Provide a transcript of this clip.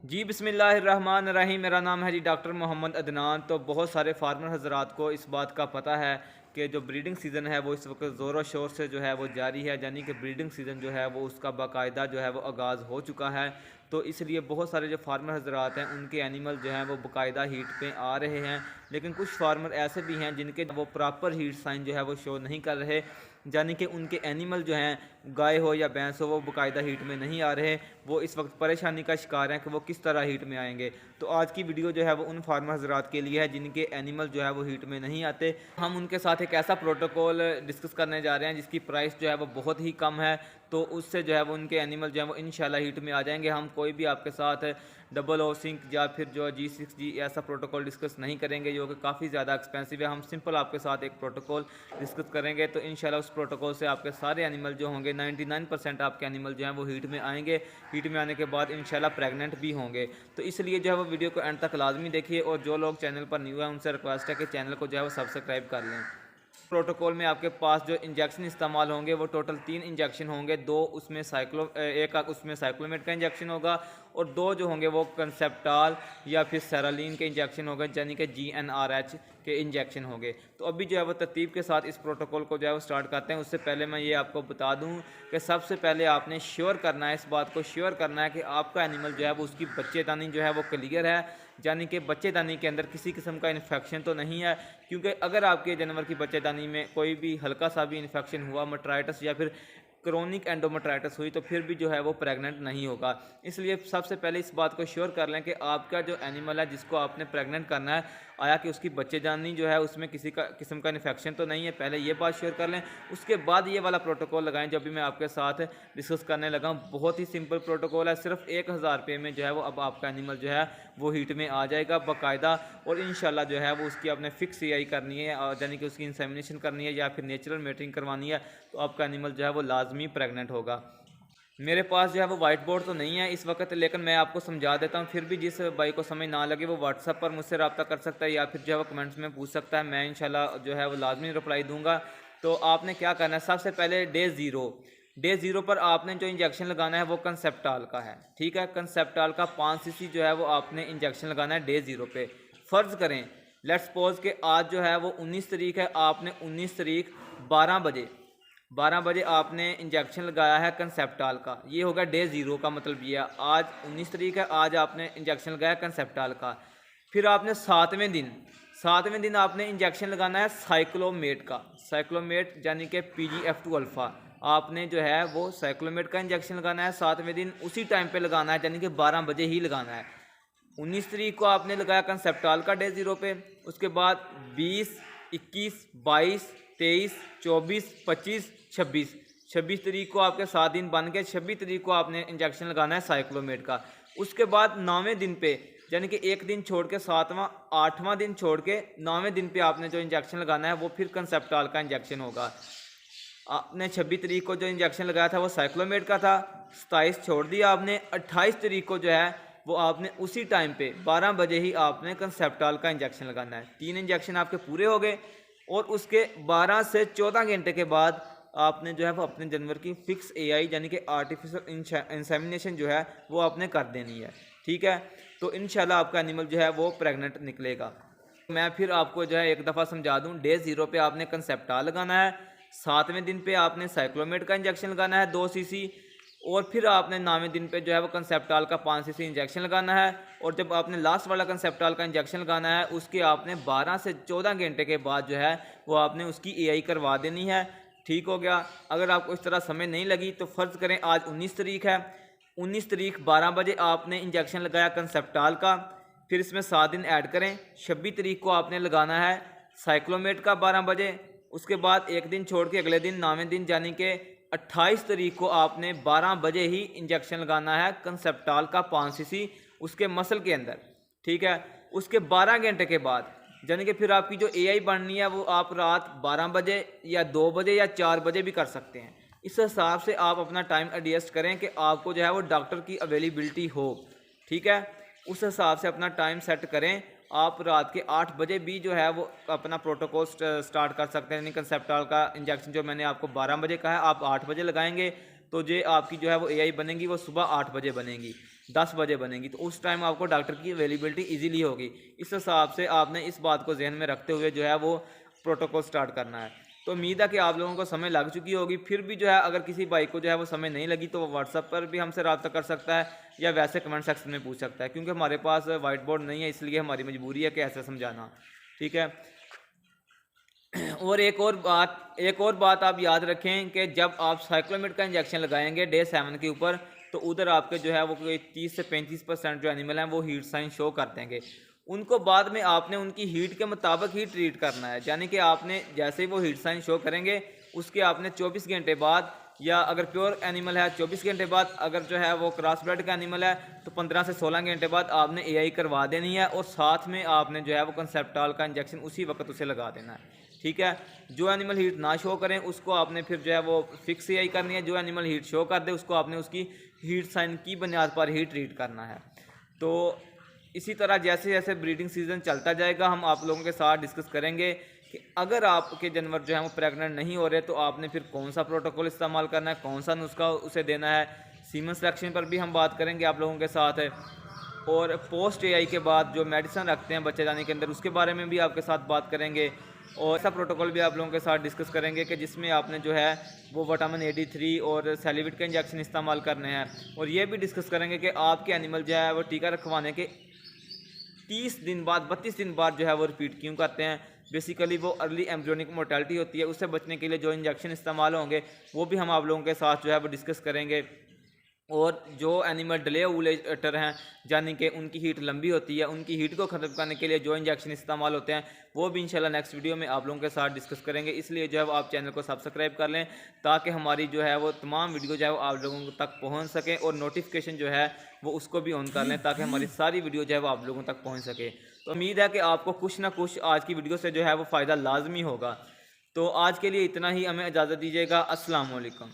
जी बिस्मिल्लाहिर्रहमानिर्रहीम। मेरा नाम है जी डॉक्टर मोहम्मद अदनान। तो बहुत सारे फार्मर हजरात को इस बात का पता है कि जो ब्रीडिंग सीज़न है वो इस वक्त ज़ोरों शोर से जो है वो जारी है, यानी कि ब्रीडिंग सीज़न जो है वो उसका बाकायदा जो है वो आगाज़ हो चुका है। तो इसलिए बहुत सारे जो फार्मर हजरात हैं उनके एनिमल जो हैं वो बाकायदा हीट पे आ रहे हैं। लेकिन कुछ फार्मर ऐसे भी हैं जिनके वो प्रॉपर हीट साइन जो है वो शो नहीं कर रहे, यानी कि उनके एनिमल जो हैं गाय हो या भैंस हो वो बाकायदा हीट में नहीं आ रहे। वो इस वक्त परेशानी का शिकार हैं कि वो किस तरह हीट में आएंगे। तो आज की वीडियो जो है वो उन फार्मर हजरात के लिए है जिनके एनिमल जो है वो हीट में नहीं आते। हम उनके साथ एक ऐसा प्रोटोकॉल डिस्कस करने जा रहे हैं जिसकी प्राइस जो है वो बहुत ही कम है। तो उससे जो है वो उनके एनिमल जो है वो इंशाल्लाह हीट में आ जाएंगे। हम कोई भी आपके साथ डबल ओ सिंक या फिर जो G6G ऐसा प्रोटोकॉल डिस्कस नहीं करेंगे जो कि काफ़ी ज़्यादा एक्सपेंसिव है। हम सिंपल आपके साथ एक प्रोटोकॉल डिस्कस करेंगे। तो इंशाल्लाह उस प्रोटोकॉल से आपके सारे एनिमल जो होंगे 99% आपके एनिमल जो हैं वो हीट में आएंगे। हीट में आने के बाद इंशाल्लाह प्रेग्नेंट भी होंगे। तो इसलिए जो है वो वीडियो को एंड तक लाजमी देखिए, और जो लोग चैनल पर न्यू है उनसे रिक्वेस्ट है कि चैनल को जो है वो सब्सक्राइब कर लें। प्रोटोकॉल में आपके पास जो इंजेक्शन इस्तेमाल होंगे वो टोटल 3 इंजेक्शन होंगे। एक उसमें साइक्लोमेट का इंजेक्शन होगा, और 2 जो होंगे वो कंसेप्टाल या फिर सेरालीन के इंजेक्शन होंगे, यानी कि GnRH के इंजेक्शन होंगे। तो अभी जो है वो तरतीब के साथ इस प्रोटोकॉल को जो है वो स्टार्ट करते हैं। उससे पहले मैं ये आपको बता दूं कि सबसे पहले आपने श्योर करना है, इस बात को श्योर करना है कि आपका एनिमल जो है वो उसकी बच्चेदानी जो है वो क्लियर है, यानी कि बच्चेदानी के अंदर किसी किस्म का इन्फेक्शन तो नहीं है। क्योंकि अगर आपके जानवर की बच्चेदानी में कोई भी हल्का सा भी इन्फेक्शन हुआ, मटराइटिस या फिर क्रोनिक एंडोमेट्राइटिस हुई, तो फिर भी जो है वो प्रेग्नेंट नहीं होगा। इसलिए सबसे पहले इस बात को श्योर कर लें कि आपका जो एनिमल है जिसको आपने प्रेग्नेंट करना है, आया कि उसकी बच्चेदानी जो है उसमें किसी का किस्म का इन्फेक्शन तो नहीं है। पहले ये बात श्योर कर लें, उसके बाद ये वाला प्रोटोकॉल लगाएं जो भी मैं आपके साथ डिस्कस करने लगा हूँ। बहुत ही सिंपल प्रोटोकॉल है, सिर्फ 1000 रुपये में जो है वो अब आपका एनिमल जो है वो हीट में आ जाएगा बाकायदा। और इंशाल्लाह जो है वो उसकी आपने फिक्स AI करनी है, यानी कि उसकी इंसेमिनेशन करनी है या फिर नेचुरल मेटरिंग करवानी है, तो आपका एनिमल जो है वो लाजमी प्रेग्नेंट होगा। मेरे पास जो है वो वाइट बोर्ड तो नहीं है इस वक्त, लेकिन मैं आपको समझा देता हूँ। फिर भी जिस भाई को समझ ना लगे वो व्हाट्सएप पर मुझसे रब्ता कर सकता है या फिर जो है वो कमेंट्स में पूछ सकता है। मैं इंशाल्लाह जो है वो लाजमी रिप्लाई दूंगा। तो आपने क्या करना है, सबसे पहले डे ज़ीरो पर आपने जो इंजेक्शन लगाना है वो कंसेप्टाल का है। ठीक है, कंसेप्टाल का 5 cc जो है वो आपने इंजेक्शन लगाना है डे 0 पे। फ़र्ज़ करें, लेट्स सपोज कि आज जो है वो 19 तारीख है, आपने 19 तारीख 12 बजे आपने इंजेक्शन लगाया है कंसेप्टाल का। ये होगा डे 0 का, मतलब ये आज 19 तारीख है, आज आपने इंजेक्शन लगाया कंसेप्टाल का। फिर आपने सातवें दिन आपने इंजेक्शन लगाना है साइक्लोमेट का। साइक्लोमेट यानी कि PGF2 अल्फ़ा। आपने जो है वो साइक्लोमेट का इंजेक्शन लगाना है 7वें दिन, उसी टाइम पे लगाना है, यानी कि 12 बजे ही लगाना है। 19 तारीख को आपने लगाया कंसेप्टाल का डे 0 पे। उसके बाद 20, 21, 22, 23, 24, 25, 26 26 तारीख को आपके 7 दिन बन गए। 26 तारीख को आपने इंजेक्शन लगाना है साइक्लोमेट का। उसके बाद 9वें दिन पे, यानी कि एक दिन छोड़ के 7वां 8वां दिन छोड़ के 9वें दिन पे आपने जो इंजेक्शन लगाना है वो फिर कंसेप्टाल का इंजेक्शन होगा। आपने 26 तारीख को जो इंजेक्शन लगाया था वो साइक्लोमेट का था, 27 छोड़ दिया आपने। 28 तारीख को जो है वो आपने उसी टाइम पे 12 बजे ही आपने कंसेप्टाल का इंजेक्शन लगाना है। 3 इंजेक्शन आपके पूरे हो गए, और उसके 12 से 14 घंटे के बाद आपने जो है वो अपने जानवर की फिक्स AI यानी कि आर्टिफिशियल इंसेमिनेशन जो है वो आपने कर देनी है। ठीक है, तो इंशाल्लाह आपका एनिमल जो है वो प्रेग्नेंट निकलेगा। मैं फिर आपको जो है एक दफ़ा समझा दूं, डे 0 पे आपने कंसेप्टाल लगाना है, 7वें दिन पे आपने साइक्लोमेट का इंजेक्शन लगाना है 2 cc, और फिर आपने 9वें दिन पे जो है वो कंसेप्टाल का 5 cc इंजेक्शन लगाना है। और जब आपने लास्ट वाला कंसेप्टाल का इंजेक्शन लगाना है उसके आपने 12 से 14 घंटे के बाद जो है वो आपने उसकी AI करवा देनी है। ठीक हो गया। अगर आपको इस तरह समय नहीं लगी तो फ़र्ज़ करें आज 19 तारीख है, 19 तारीख 12 बजे आपने इंजेक्शन लगाया कंसेप्टाल का। फिर इसमें 7 दिन ऐड करें, 26 तारीख को आपने लगाना है साइक्लोमेट का 12 बजे। उसके बाद एक दिन छोड़ के अगले दिन 9वें दिन यानी कि 28 तारीख को आपने 12 बजे ही इंजेक्शन लगाना है कंसेप्टाल का 5 cc उसके मसल के अंदर। ठीक है, उसके 12 घंटे के बाद, यानी कि फिर आपकी जो AI बननी है वो आप रात 12 बजे या 2 बजे या 4 बजे भी कर सकते हैं। इस हिसाब से आप अपना टाइम एडजस्ट करें कि आपको जो है वो डॉक्टर की अवेलेबिलिटी हो। ठीक है, उस हिसाब से अपना टाइम सेट करें। आप रात के 8 बजे भी जो है वो अपना प्रोटोकॉल स्टार्ट कर सकते हैं। यानी कंसेप्टाल का इंजेक्शन जो मैंने आपको 12 बजे कहा है, आप 8 बजे लगाएंगे तो जो आपकी जो है वो AI बनेगी वो सुबह 8 बजे बनेगी। 10 बजे बनेंगी, तो उस टाइम आपको डॉक्टर की अवेलेबिलिटी ईजिली होगी। इस हिसाब से आपने इस बात को जहन में रखते हुए जो है वो प्रोटोकॉल स्टार्ट करना है। तो उम्मीद है कि आप लोगों को समय लग चुकी होगी। फिर भी जो है अगर किसी भाई को जो है वो समय नहीं लगी तो वो व्हाट्सएप पर भी हमसे रब्ता कर सकता है या वैसे कमेंट सेक्शन में पूछ सकता है, क्योंकि हमारे पास वाइट बोर्ड नहीं है, इसलिए हमारी मजबूरी है कि ऐसे समझाना। ठीक है। और एक और बात आप याद रखें कि जब आप साइक्लोमिड का इंजेक्शन लगाएंगे डे 7 के ऊपर, तो उधर आपके जो है वो कोई 30 से 35% जो एनिमल हैं वो हीट साइन शो कर देंगे। उनको बाद में आपने उनकी हीट के मुताबिक ही ट्रीट करना है, यानी कि आपने जैसे ही वो हीट साइन शो करेंगे उसके आपने 24 घंटे बाद, या अगर प्योर एनिमल है 24 घंटे बाद, अगर जो है वो क्रॉस ब्रेड का एनिमल है तो 15 से 16 घंटे बाद आपने एआई करवा देनी है, और साथ में आपने जो है वो कंसेप्टाल का इंजेक्शन उसी वक्त उसे लगा देना है। ठीक है। जो एनिमल हीट ना शो करें उसको आपने फिर जो है वो फिक्स एआई करनी है, जो एनिमल हीट शो कर दे उसको आपने उसकी हीट साइन की बुनियाद पर ही ट्रीट करना है। तो इसी तरह जैसे जैसे ब्रीडिंग सीजन चलता जाएगा हम आप लोगों के साथ डिस्कस करेंगे कि अगर आपके जानवर जो है वो प्रेग्नेंट नहीं हो रहे तो आपने फिर कौन सा प्रोटोकॉल इस्तेमाल करना है, कौन सा नुस्खा उसे देना है। सीमन सिलेक्शन पर भी हम बात करेंगे आप लोगों के साथ है, और पोस्ट एआई के बाद जो मेडिसिन रखते हैं बच्चे जाने के अंदर उसके बारे में भी आपके साथ बात करेंगे। और ऐसा प्रोटोकॉल भी आप लोगों के साथ डिस्कस करेंगे कि जिसमें आपने जो है वो विटामिन AD3 और सेलिविट के इंजेक्शन इस्तेमाल करने हैं। और ये भी डिस्कस करेंगे कि आपके एनिमल जो है वो टीका रखवाने के 30 दिन बाद 32 दिन बाद जो है वो रिपीट क्यों करते हैं। बेसिकली वो अर्ली एम्ब्रियोनिक मोर्टेलिटी होती है, उससे बचने के लिए जो इंजेक्शन इस्तेमाल होंगे वो भी हम आप लोगों के साथ जो है वो डिस्कस करेंगे। और जो एनिमल डिले ओवुलेटर हैं यानी कि उनकी हीट लंबी होती है, उनकी हीट को ख़त्म करने के लिए जो इंजेक्शन इस्तेमाल होते हैं वो भी इंशाल्लाह नेक्स्ट वीडियो में आप लोगों के साथ डिस्कस करेंगे। इसलिए जो है वो आप चैनल को सब्सक्राइब कर लें ताकि हमारी जो है वो तमाम वीडियो जो है वो आप लोगों तक पहुंच सके, और नोटिफिकेशन जो है वो उसको भी ऑन कर लें ताकि हमारी सारी वीडियो जो है वो आप लोगों तक पहुँच सके। तो उम्मीद है कि आपको कुछ ना कुछ आज की वीडियो से जो है वो फ़ायदा लाजमी होगा। तो आज के लिए इतना ही, हमें इजाज़त दीजिएगा। अस्सलाम वालेकुम।